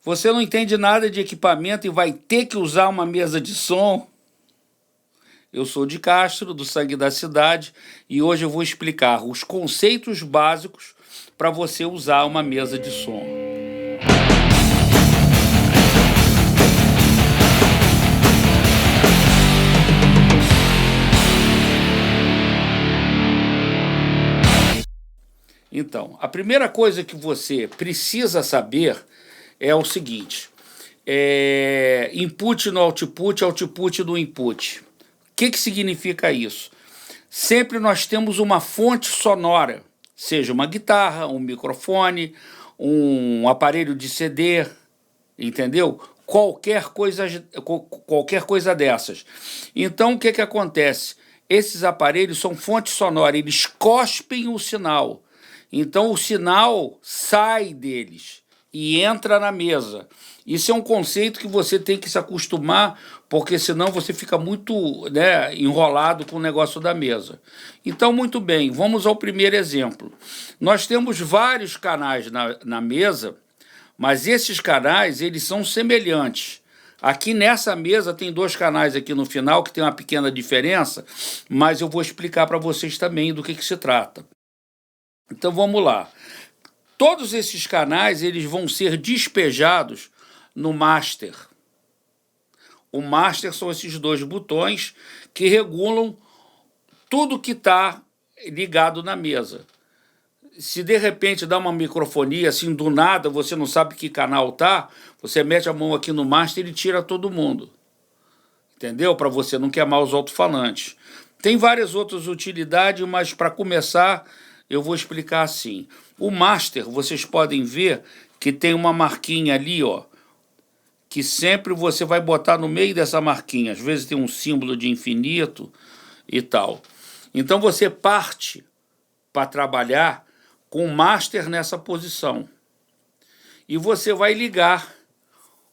Você não entende nada de equipamento e vai ter que usar uma mesa de som? Eu sou de Castro, do Sangue da Cidade, e hoje eu vou explicar os conceitos básicos para você usar uma mesa de som. Então, a primeira coisa que você precisa saber é o seguinte: input no output, output no input. O que significa isso? Sempre nós temos uma fonte sonora, seja uma guitarra, um microfone, um aparelho de CD, entendeu? Qualquer coisa dessas. Então, o que acontece? Esses aparelhos são fonte sonora, eles cospem o sinal. Então, o sinal sai deles e entra na mesa. Isso é um conceito que você tem que se acostumar, porque senão você fica muito enrolado com o negócio da mesa. Então, muito bem, vamos ao primeiro exemplo. Nós temos vários canais na mesa, mas esses canais eles são semelhantes. Aqui nessa mesa tem dois canais aqui no final, que tem uma pequena diferença, mas eu vou explicar para vocês também do que se trata. Então vamos lá. Todos esses canais eles vão ser despejados no master. O master são esses dois botões que regulam tudo que está ligado na mesa. Se de repente dá uma microfonia, assim do nada, você não sabe que canal tá, você mete a mão aqui no master e tira todo mundo. Entendeu? Para você não queimar os alto-falantes. Tem várias outras utilidades, mas para começar eu vou explicar assim. O master, vocês podem ver que tem uma marquinha ali, ó, que sempre você vai botar no meio dessa marquinha. Às vezes tem um símbolo de infinito e tal. Então você parte para trabalhar com o master nessa posição. E você vai ligar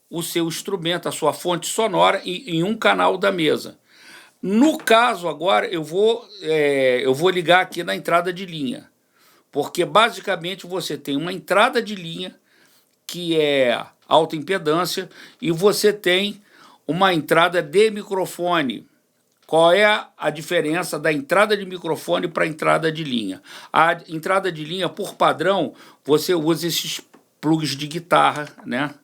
o seu instrumento, a sua fonte sonora, em um canal da mesa. No caso agora, eu vou ligar aqui na entrada de linha, porque basicamente você tem uma entrada de linha que é alta impedância e você tem uma entrada de microfone. Qual é a diferença da entrada de microfone para a entrada de linha? A entrada de linha, por padrão, você usa esses plugs de guitarra, né?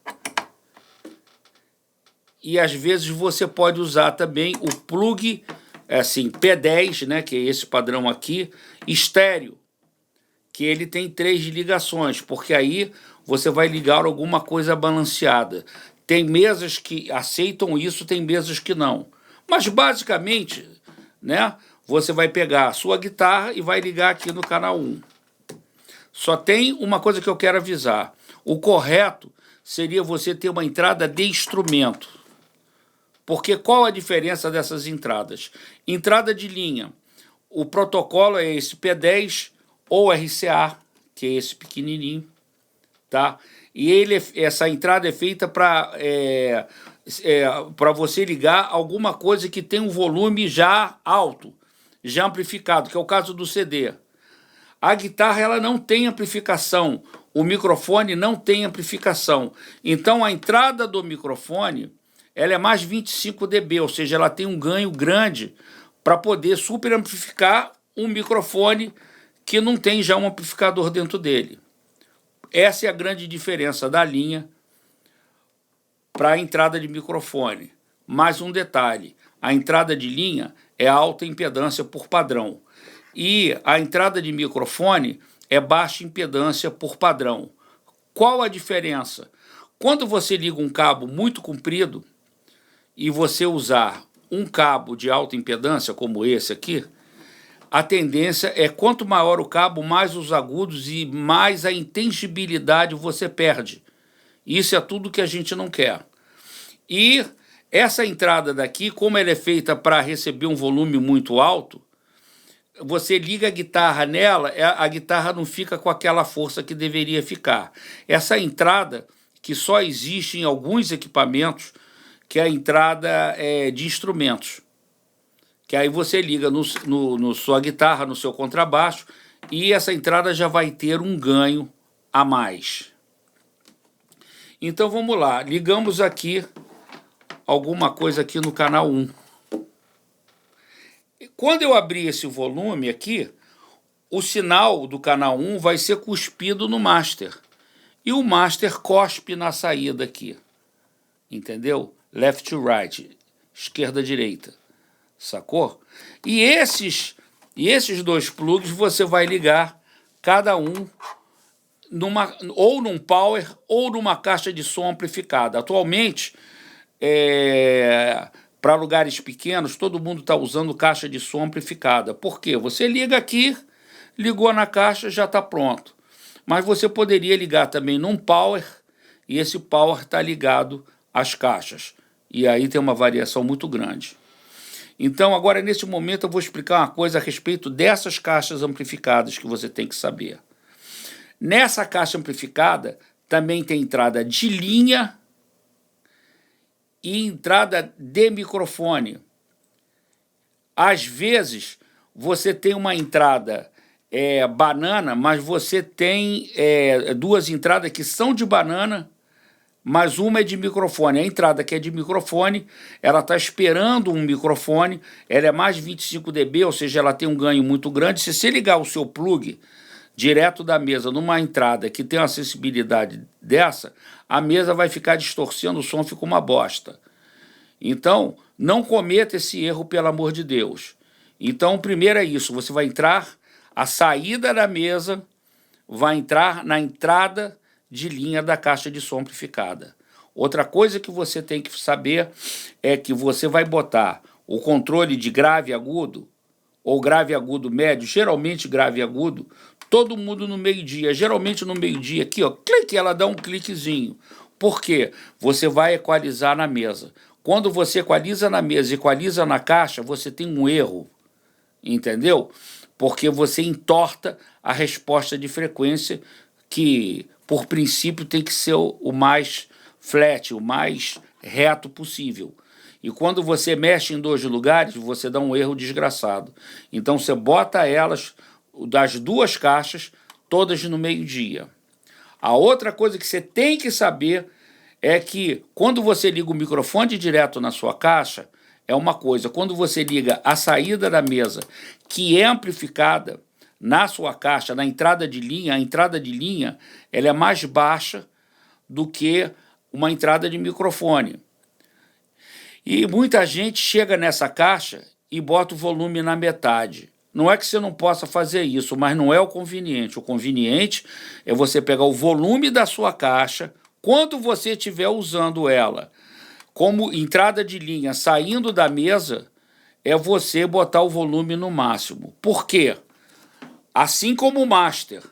E às vezes você pode usar também o plug assim, P10, né, que é esse padrão aqui, estéreo, que ele tem 3 ligações, porque aí você vai ligar alguma coisa balanceada. Tem mesas que aceitam isso, tem mesas que não. Mas basicamente, né, você vai pegar a sua guitarra e vai ligar aqui no canal 1. Só tem uma coisa que eu quero avisar. O correto seria você ter uma entrada de instrumento. Porque qual a diferença dessas entradas? Entrada de linha, o protocolo é esse P10 ou RCA, que é esse pequenininho, tá? E essa entrada é feita para você ligar alguma coisa que tem um volume já alto, já amplificado, que é o caso do CD. A guitarra ela não tem amplificação, o microfone não tem amplificação. Então a entrada do microfone ela é mais 25 dB, ou seja, ela tem um ganho grande para poder super amplificar um microfone que não tem já um amplificador dentro dele. Essa é a grande diferença da linha para a entrada de microfone. Mais um detalhe, a entrada de linha é alta impedância por padrão e a entrada de microfone é baixa impedância por padrão. Qual a diferença? Quando você liga um cabo muito comprido e você usar um cabo de alta impedância, como esse aqui, a tendência é quanto maior o cabo, mais os agudos e mais a intensibilidade você perde. Isso é tudo que a gente não quer. E essa entrada daqui, como ela é feita para receber um volume muito alto, você liga a guitarra nela, a guitarra não fica com aquela força que deveria ficar. Essa entrada, que só existe em alguns equipamentos, que é a entrada de instrumentos. Que aí você liga no sua guitarra, no seu contrabaixo, e essa entrada já vai ter um ganho a mais. Então vamos lá, ligamos aqui alguma coisa aqui no canal 1. Quando eu abrir esse volume aqui, o sinal do canal 1 vai ser cuspido no master. E o master cospe na saída aqui. Entendeu? Left to right, esquerda direita. Sacou? E esses dois plugs você vai ligar cada um ou num power ou numa caixa de som amplificada. Atualmente, para lugares pequenos, todo mundo está usando caixa de som amplificada. Por quê? Você liga aqui, ligou na caixa, já está pronto. Mas você poderia ligar também num power, e esse power está ligado às caixas. E aí tem uma variação muito grande. Então, agora, nesse momento, eu vou explicar uma coisa a respeito dessas caixas amplificadas que você tem que saber. Nessa caixa amplificada, também tem entrada de linha e entrada de microfone. Às vezes, você tem uma entrada banana, mas você tem duas entradas que são de banana, mas uma é de microfone. A entrada que é de microfone, ela está esperando um microfone, ela é mais 25 dB, ou seja, ela tem um ganho muito grande. Se você ligar o seu plug direto da mesa numa entrada que tem uma sensibilidade dessa, a mesa vai ficar distorcendo, o som fica uma bosta. Então, não cometa esse erro, pelo amor de Deus. Então, primeiro é isso, você vai entrar, a saída da mesa vai entrar na entrada de linha da caixa de som amplificada. Outra coisa que você tem que saber é que você vai botar o controle de grave agudo, ou grave agudo médio, geralmente grave agudo, todo mundo no meio-dia, geralmente no meio-dia, aqui, ó, clique, ela dá um cliquezinho. Por quê? Você vai equalizar na mesa. Quando você equaliza na mesa e equaliza na caixa, você tem um erro, entendeu? Porque você entorta a resposta de frequência que, por princípio, tem que ser o mais flat, o mais reto possível. E quando você mexe em dois lugares, você dá um erro desgraçado. Então, você bota elas, das duas caixas, todas no meio-dia. A outra coisa que você tem que saber é que, quando você liga o microfone direto na sua caixa, é uma coisa. Quando você liga a saída da mesa, que é amplificada, na sua caixa, na entrada de linha, a entrada de linha ela é mais baixa do que uma entrada de microfone. E muita gente chega nessa caixa e bota o volume na metade. Não é que você não possa fazer isso, mas não é o conveniente. O conveniente é você pegar o volume da sua caixa, quando você estiver usando ela como entrada de linha, saindo da mesa, é você botar o volume no máximo. Por quê? Assim como o master,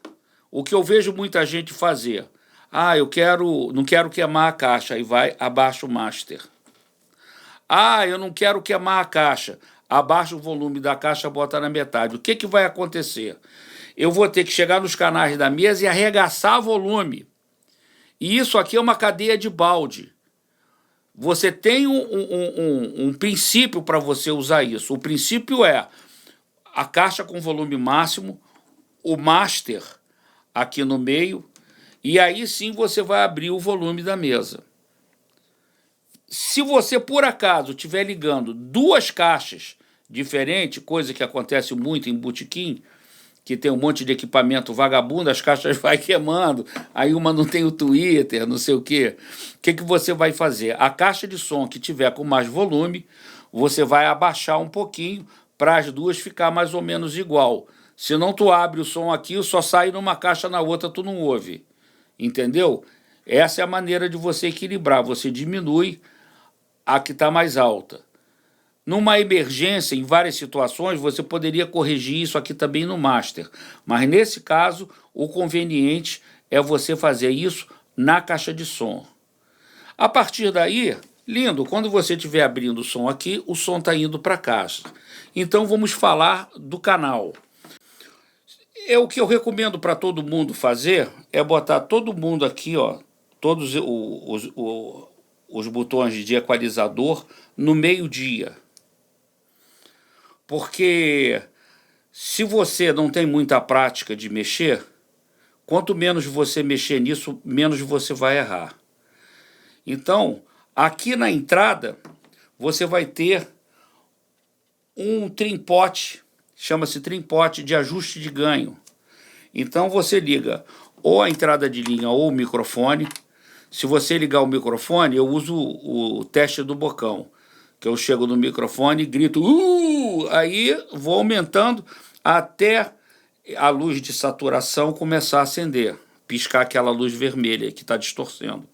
o que eu vejo muita gente fazer, não quero queimar a caixa, aí vai, abaixa o master. Eu não quero queimar a caixa, abaixa o volume da caixa, bota na metade. O que vai acontecer? Eu vou ter que chegar nos canais da mesa e arregaçar volume. E isso aqui é uma cadeia de balde. Você tem um princípio para você usar isso. O princípio é a caixa com volume máximo, o master aqui no meio, e aí sim você vai abrir o volume da mesa. Se você, por acaso, estiver ligando duas caixas diferentes, coisa que acontece muito em botequim, que tem um monte de equipamento vagabundo, as caixas vai queimando, aí uma não tem o Twitter, não sei o quê. O que você vai fazer? A caixa de som que tiver com mais volume, você vai abaixar um pouquinho para as duas ficar mais ou menos igual. Senão tu abre o som aqui, só sai numa caixa, na outra tu não ouve. Entendeu? Essa é a maneira de você equilibrar. Você diminui a que está mais alta. Numa emergência, em várias situações, você poderia corrigir isso aqui também no master. Mas nesse caso, o conveniente é você fazer isso na caixa de som. A partir daí, lindo, quando você estiver abrindo o som aqui, o som está indo para a caixa. Então vamos falar do canal. O que eu recomendo para todo mundo fazer é botar todo mundo aqui, ó, todos os botões de equalizador no meio-dia. Porque se você não tem muita prática de mexer, quanto menos você mexer nisso, menos você vai errar. Então, aqui na entrada, você vai ter um trim-pot, chama-se trim-pot de ajuste de ganho. Então, você liga ou a entrada de linha ou o microfone. Se você ligar o microfone, eu uso o teste do bocão, que eu chego no microfone e grito, aí vou aumentando até a luz de saturação começar a acender, piscar aquela luz vermelha que está distorcendo.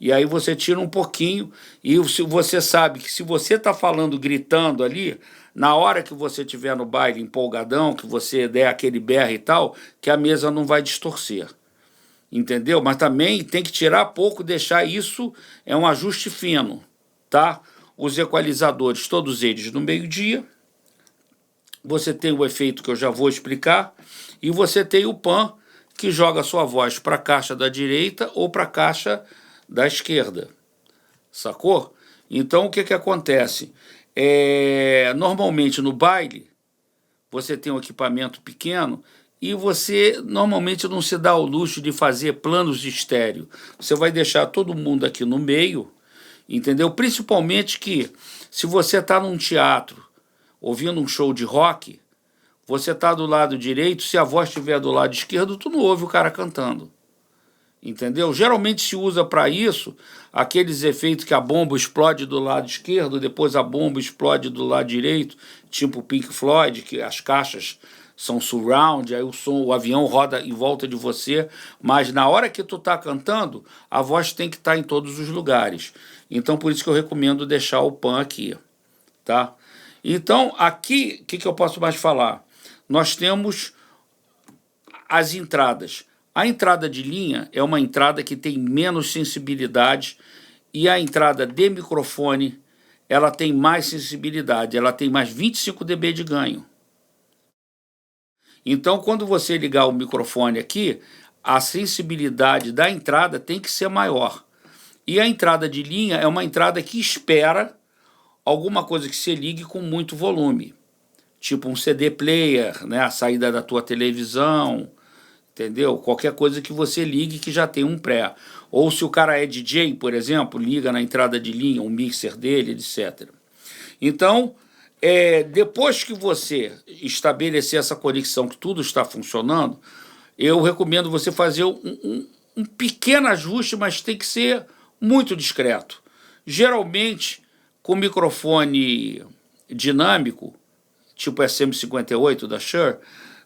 E aí você tira um pouquinho e você sabe que se você está falando, gritando ali, na hora que você estiver no baile empolgadão, que você der aquele berro e tal, que a mesa não vai distorcer. Entendeu? Mas também tem que tirar pouco, deixar isso, é um ajuste fino, tá? Os equalizadores, todos eles no meio-dia. Você tem o efeito que eu já vou explicar. E você tem o pan, que joga a sua voz para a caixa da direita ou para a caixa da esquerda. Sacou? Então, o que acontece? Normalmente, no baile, você tem um equipamento pequeno e você normalmente não se dá ao luxo de fazer planos de estéreo. Você vai deixar todo mundo aqui no meio, entendeu? Principalmente que, se você está num teatro, ouvindo um show de rock, você está do lado direito, se a voz estiver do lado esquerdo, tu não ouve o cara cantando. Entendeu? Geralmente se usa para isso aqueles efeitos que a bomba explode do lado esquerdo, depois a bomba explode do lado direito, tipo Pink Floyd, que as caixas são surround, aí o avião roda em volta de você, mas na hora que tu tá cantando, a voz tem que estar em todos os lugares. Então por isso que eu recomendo deixar o pan aqui, tá? Então aqui, o que eu posso mais falar? Nós temos as entradas. A entrada de linha é uma entrada que tem menos sensibilidade e a entrada de microfone, ela tem mais sensibilidade, ela tem mais 25 dB de ganho. Então, quando você ligar o microfone aqui, a sensibilidade da entrada tem que ser maior. E a entrada de linha é uma entrada que espera alguma coisa que se ligue com muito volume. Tipo um CD player, né? A saída da tua televisão, entendeu? Qualquer coisa que você ligue que já tem um pré. Ou se o cara é DJ, por exemplo, liga na entrada de linha, um mixer dele, etc. Então, depois que você estabelecer essa conexão, que tudo está funcionando, eu recomendo você fazer um pequeno ajuste, mas tem que ser muito discreto. Geralmente, com microfone dinâmico, tipo SM58 da Shure,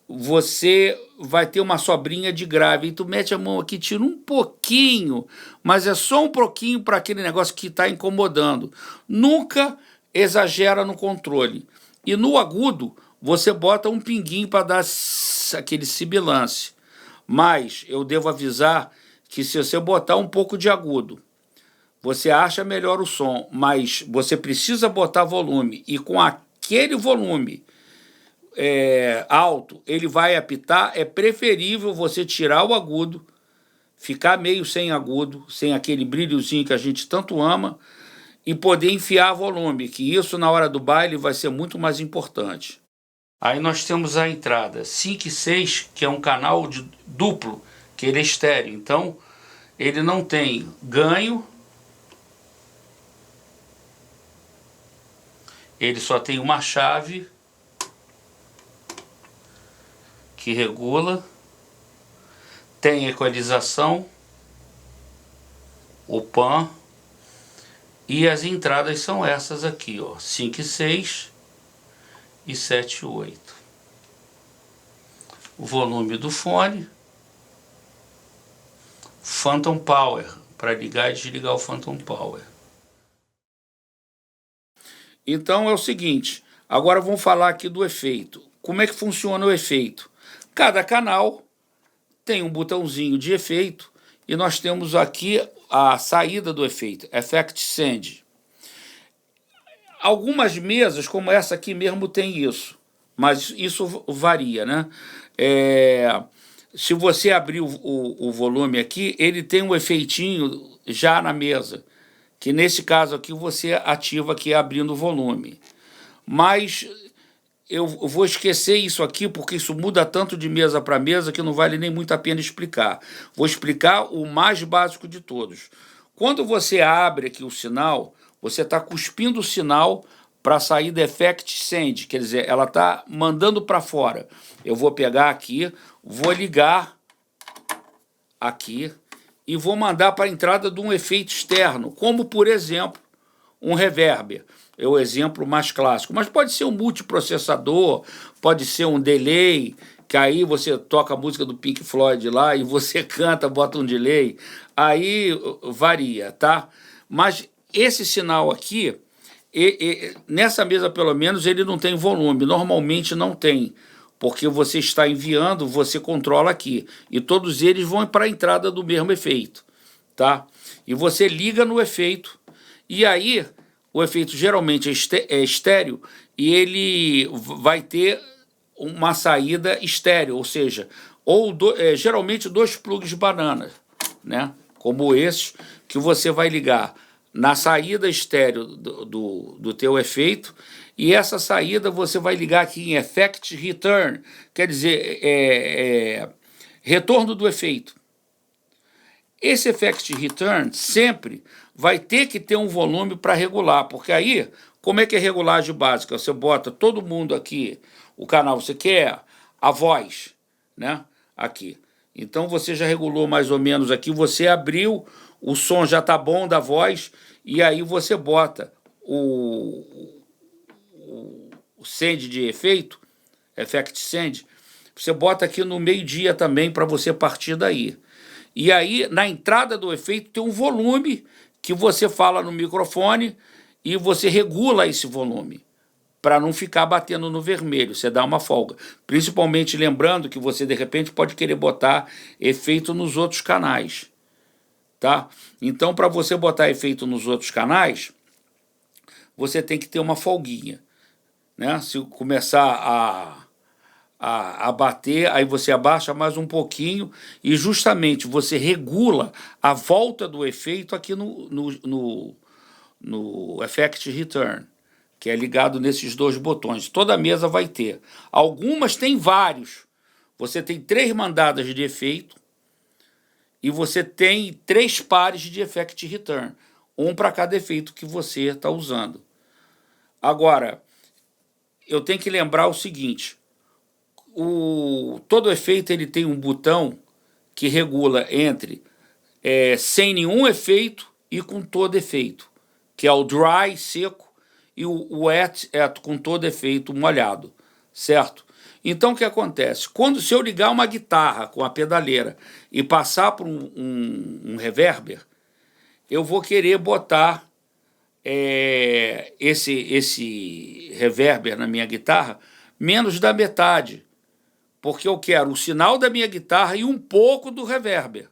você vai ter uma sobrinha de grave, e tu mete a mão aqui, tira um pouquinho, mas é só um pouquinho para aquele negócio que está incomodando. Nunca exagera no controle. E no agudo, você bota um pinguinho para dar aquele sibilance. Mas eu devo avisar que se você botar um pouco de agudo, você acha melhor o som, mas você precisa botar volume, e com aquele volume alto, ele vai apitar, é preferível você tirar o agudo, ficar meio sem agudo, sem aquele brilhozinho que a gente tanto ama, e poder enfiar volume, que isso na hora do baile vai ser muito mais importante. Aí nós temos a entrada 5 e 6, que é um canal duplo, que ele é estéreo, então ele não tem ganho, ele só tem uma chave que regula, tem equalização, o pan, e as entradas são essas aqui, ó, 5 e 6 e 7 e 8. O volume do fone, Phantom Power, para ligar e desligar o Phantom Power. Então é o seguinte, agora vamos falar aqui do efeito. Como é que funciona o efeito? Cada canal tem um botãozinho de efeito e nós temos aqui a saída do efeito, Effect Send. Algumas mesas, como essa aqui mesmo, tem isso, mas isso varia, né? Se você abrir o volume aqui, ele tem um efeitinho já na mesa, que nesse caso aqui você ativa aqui abrindo o volume. Mas eu vou esquecer isso aqui, porque isso muda tanto de mesa para mesa que não vale nem muito a pena explicar. Vou explicar o mais básico de todos. Quando você abre aqui o sinal, você está cuspindo o sinal para sair do effect send, quer dizer, ela está mandando para fora. Eu vou pegar aqui, vou ligar aqui e vou mandar para a entrada de um efeito externo, como, por exemplo, um reverb. É o exemplo mais clássico. Mas pode ser um multiprocessador, pode ser um delay, que aí você toca a música do Pink Floyd lá e você canta, bota um delay. Aí varia, tá? Mas esse sinal aqui, nessa mesa pelo menos, ele não tem volume. Normalmente não tem, porque você está enviando, você controla aqui. E todos eles vão para a entrada do mesmo efeito, tá? E você liga no efeito, e aí o efeito geralmente é estéreo, e ele vai ter uma saída estéreo, ou seja, geralmente 2 plugs banana, né? Como esses, que você vai ligar na saída estéreo do teu efeito, e essa saída você vai ligar aqui em Effect Return, quer dizer, retorno do efeito. Esse Effect Return sempre vai ter que ter um volume para regular, porque aí, como é que é regulagem básica? Você bota todo mundo aqui, o canal você quer, a voz, né? Aqui. Então você já regulou mais ou menos aqui, você abriu, o som já está bom da voz, e aí você bota o send de efeito, effect send, você bota aqui no meio-dia também para você partir daí. E aí, na entrada do efeito, tem um volume que você fala no microfone e você regula esse volume para não ficar batendo no vermelho, você dá uma folga. Principalmente lembrando que você, de repente, pode querer botar efeito nos outros canais, tá? Então, para você botar efeito nos outros canais, você tem que ter uma folguinha, né? Se começar a bater, aí você abaixa mais um pouquinho e justamente você regula a volta do efeito aqui no Effect Return, que é ligado nesses 2 botões. Toda mesa vai ter. Algumas tem vários. Você tem 3 mandadas de efeito e você tem 3 pares de Effect Return, um para cada efeito que você está usando. Agora, eu tenho que lembrar o seguinte, todo efeito ele tem um botão que regula entre sem nenhum efeito e com todo efeito, que é o dry, seco, e o wet é com todo efeito molhado, certo? Então o que acontece? Se eu ligar uma guitarra com a pedaleira e passar por um reverber, eu vou querer botar esse reverber na minha guitarra menos da metade, porque eu quero o sinal da minha guitarra e um pouco do reverber.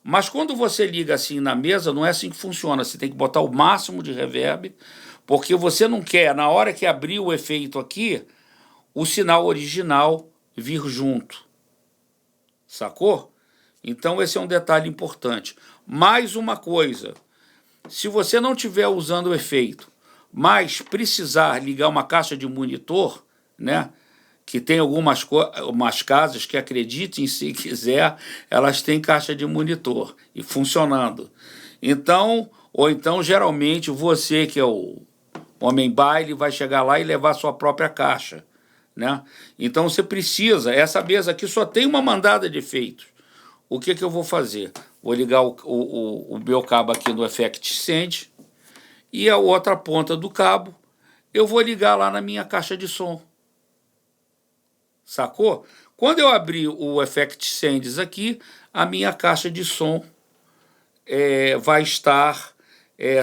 Mas quando você liga assim na mesa, não é assim que funciona. Você tem que botar o máximo de reverb, porque você não quer, na hora que abrir o efeito aqui, o sinal original vir junto. Sacou? Então esse é um detalhe importante. Mais uma coisa, se você não estiver usando o efeito, mas precisar ligar uma caixa de monitor, né? Que tem umas casas que, acreditem se quiser, elas têm caixa de monitor e funcionando. Então, ou então, geralmente, você que é o homem baile vai chegar lá e levar sua própria caixa, né? Então, você precisa, essa mesa aqui só tem uma mandada de efeitos. O que eu vou fazer? Vou ligar o meu cabo aqui no Effect Send e a outra ponta do cabo eu vou ligar lá na minha caixa de som. Sacou? Quando eu abrir o Effect Sends aqui, a minha caixa de som vai estar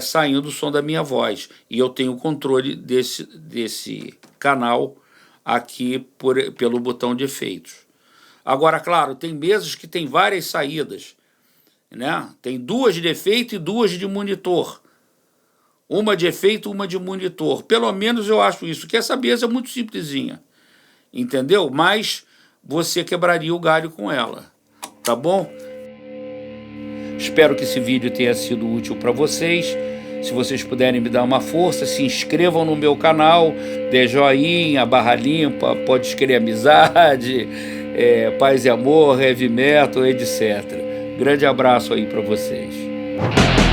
saindo o som da minha voz. E eu tenho o controle desse canal aqui pelo botão de efeitos. Agora, claro, tem mesas que tem várias saídas, né? Tem 2 de efeito e 2 de monitor. Uma de efeito, uma de monitor. Pelo menos eu acho isso, que essa mesa é muito simplesinha. Entendeu? Mas você quebraria o galho com ela, tá bom? Espero que esse vídeo tenha sido útil para vocês. Se vocês puderem me dar uma força, se inscrevam no meu canal, dê joinha, barra limpa, pode escrever amizade, paz e amor, heavy metal, etc. Grande abraço aí para vocês. Música